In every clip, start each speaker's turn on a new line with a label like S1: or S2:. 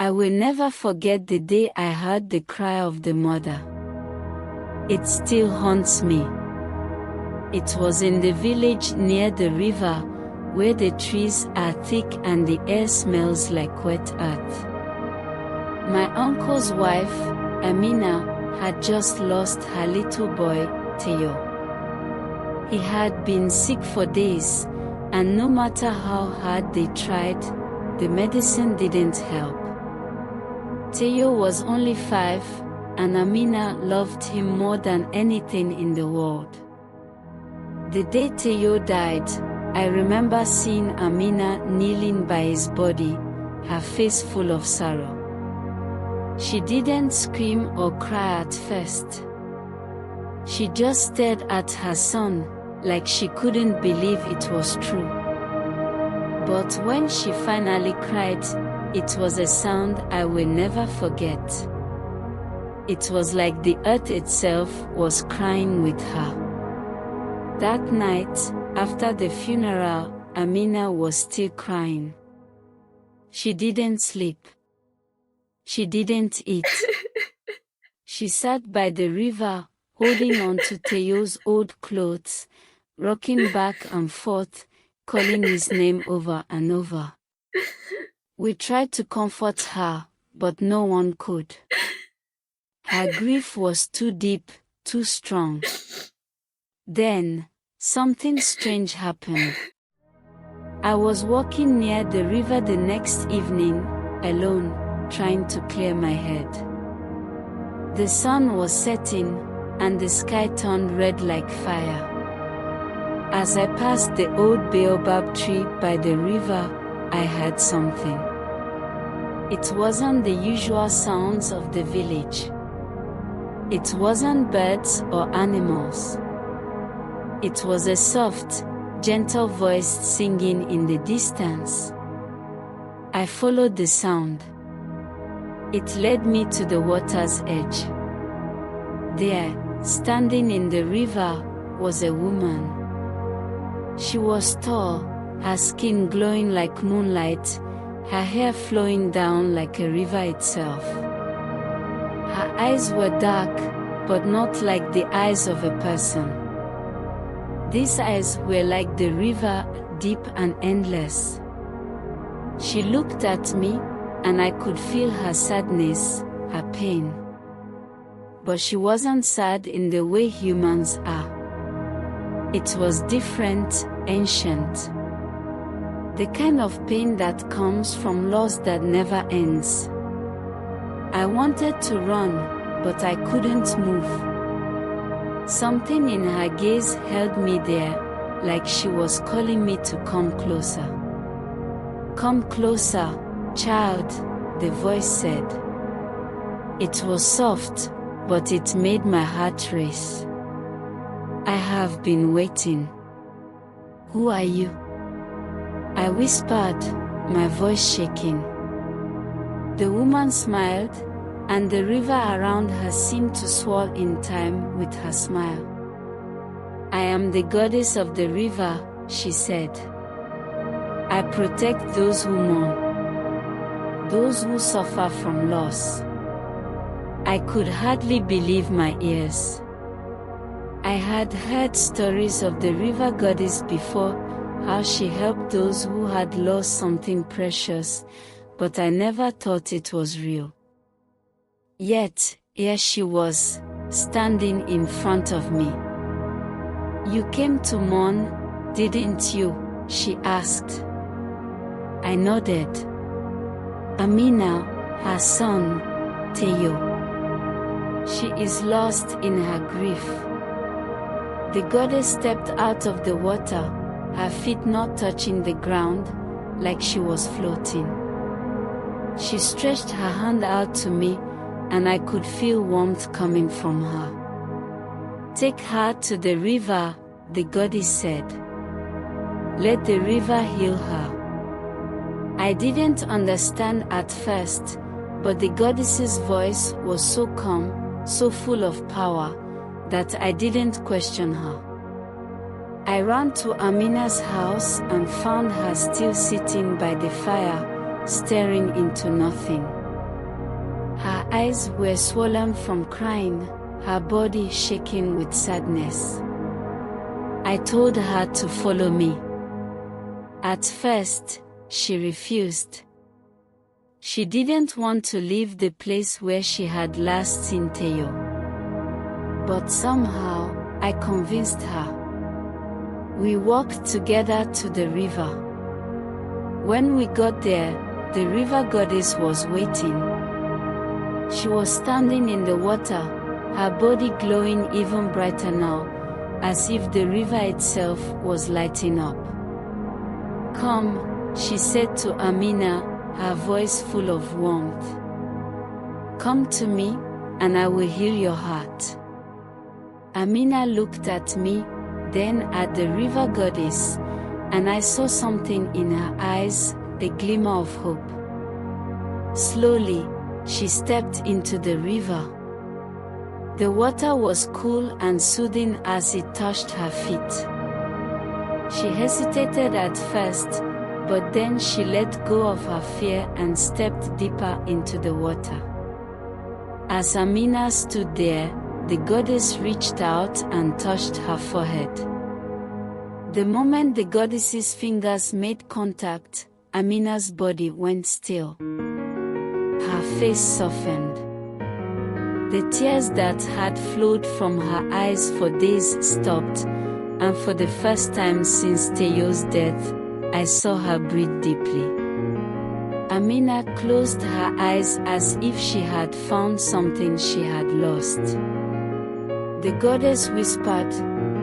S1: I will never forget the day I heard the cry of the mother. It still haunts me. It was in the village near the river, where the trees are thick and the air smells like wet earth. My uncle's wife, Amina, had just lost her little boy, Theo. He had been sick for days, and no matter how hard they tried, the medicine didn't help. Theo was only 5, and Amina loved him more than anything in the world. The day Theo died, I remember seeing Amina kneeling by his body, her face full of sorrow. She didn't scream or cry at first. She just stared at her son, like she couldn't believe it was true. But when she finally cried, it was a sound I will never forget. It was like the earth itself was crying with her. That night, after the funeral, Amina was still crying. She didn't sleep. She didn't eat. She sat by the river, holding on to Theo's old clothes, rocking back and forth, calling his name over and over. We tried to comfort her, but no one could. Her grief was too deep, too strong. Then, something strange happened. I was walking near the river the next evening, alone, trying to clear my head. The sun was setting, and the sky turned red like fire. As I passed the old baobab tree by the river, I heard something. It wasn't the usual sounds of the village. It wasn't birds or animals. It was a soft, gentle voice singing in the distance. I followed the sound. It led me to the water's edge. There, standing in the river, was a woman. She was tall, her skin glowing like moonlight, her hair flowing down like a river itself. Her eyes were dark, but not like the eyes of a person. These eyes were like the river, deep and endless. She looked at me, and I could feel her sadness, her pain. But she wasn't sad in the way humans are. It was different, ancient. The kind of pain that comes from loss that never ends. I wanted to run, but I couldn't move. Something in her gaze held me there, like she was calling me to come closer. Come closer, child, the voice said. It was soft, but it made my heart race. I have been waiting. Who are you? I whispered, my voice shaking. The woman smiled, and the river around her seemed to swell in time with her smile. I am the goddess of the river, she said. I protect those who mourn, those who suffer from loss. I could hardly believe my ears. I had heard stories of the river goddess before, how she helped those who had lost something precious, but I never thought it was real. Yet, here she was, standing in front of me. You came to mourn, didn't you? She asked. I nodded. Amina, her son, Theo. She is lost in her grief. The goddess stepped out of the water, her feet not touching the ground, like she was floating. She stretched her hand out to me, and I could feel warmth coming from her. Take her to the river, the goddess said. Let the river heal her. I didn't understand at first, but the goddess's voice was so calm, so full of power, that I didn't question her. I ran to Amina's house and found her still sitting by the fire, staring into nothing. Her eyes were swollen from crying, her body shaking with sadness. I told her to follow me. At first, she refused. She didn't want to leave the place where she had last seen Teo. But somehow, I convinced her. We walked together to the river. When we got there, the river goddess was waiting. She was standing in the water, her body glowing even brighter now, as if the river itself was lighting up. "Come," she said to Amina, her voice full of warmth. "Come to me, and I will heal your heart." Amina looked at me, then at the river goddess, and I saw something in her eyes, a glimmer of hope. Slowly, she stepped into the river. The water was cool and soothing as it touched her feet. She hesitated at first, but then she let go of her fear and stepped deeper into the water. As Amina stood there, the goddess reached out and touched her forehead. The moment the goddess's fingers made contact, Amina's body went still. Her face softened. The tears that had flowed from her eyes for days stopped, and for the first time since Teo's death, I saw her breathe deeply. Amina closed her eyes as if she had found something she had lost. The goddess whispered,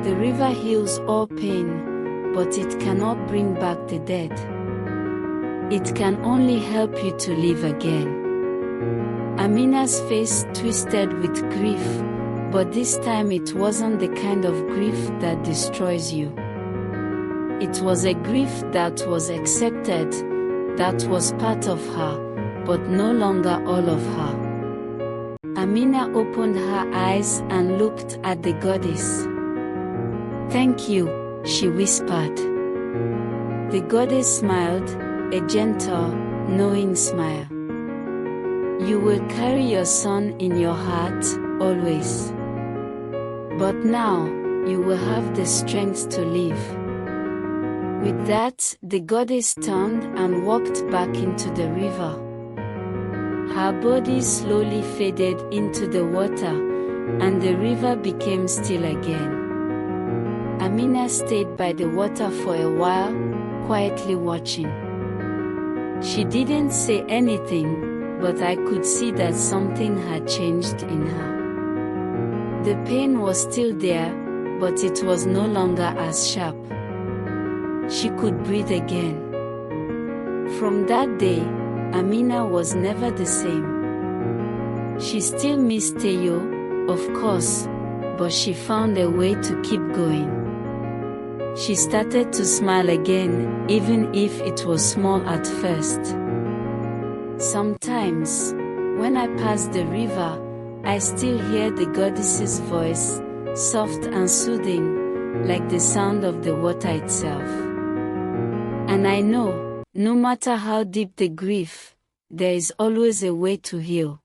S1: "The river heals all pain, but it cannot bring back the dead. It can only help you to live again." Amina's face twisted with grief, but this time it wasn't the kind of grief that destroys you. It was a grief that was accepted, that was part of her, but no longer all of her. Amina opened her eyes and looked at the goddess. "Thank you," she whispered. The goddess smiled, a gentle, knowing smile. "You will carry your son in your heart, always. But now, you will have the strength to live." With that, the goddess turned and walked back into the river. Her body slowly faded into the water, and the river became still again. Amina stayed by the water for a while, quietly watching. She didn't say anything, but I could see that something had changed in her. The pain was still there, but it was no longer as sharp. She could breathe again. From that day, Amina was never the same. She still missed Teo, of course, but she found a way to keep going. She started to smile again, even if it was small at first. Sometimes, when I pass the river, I still hear the goddess's voice, soft and soothing, like the sound of the water itself. And I know, no matter how deep the grief, there is always a way to heal.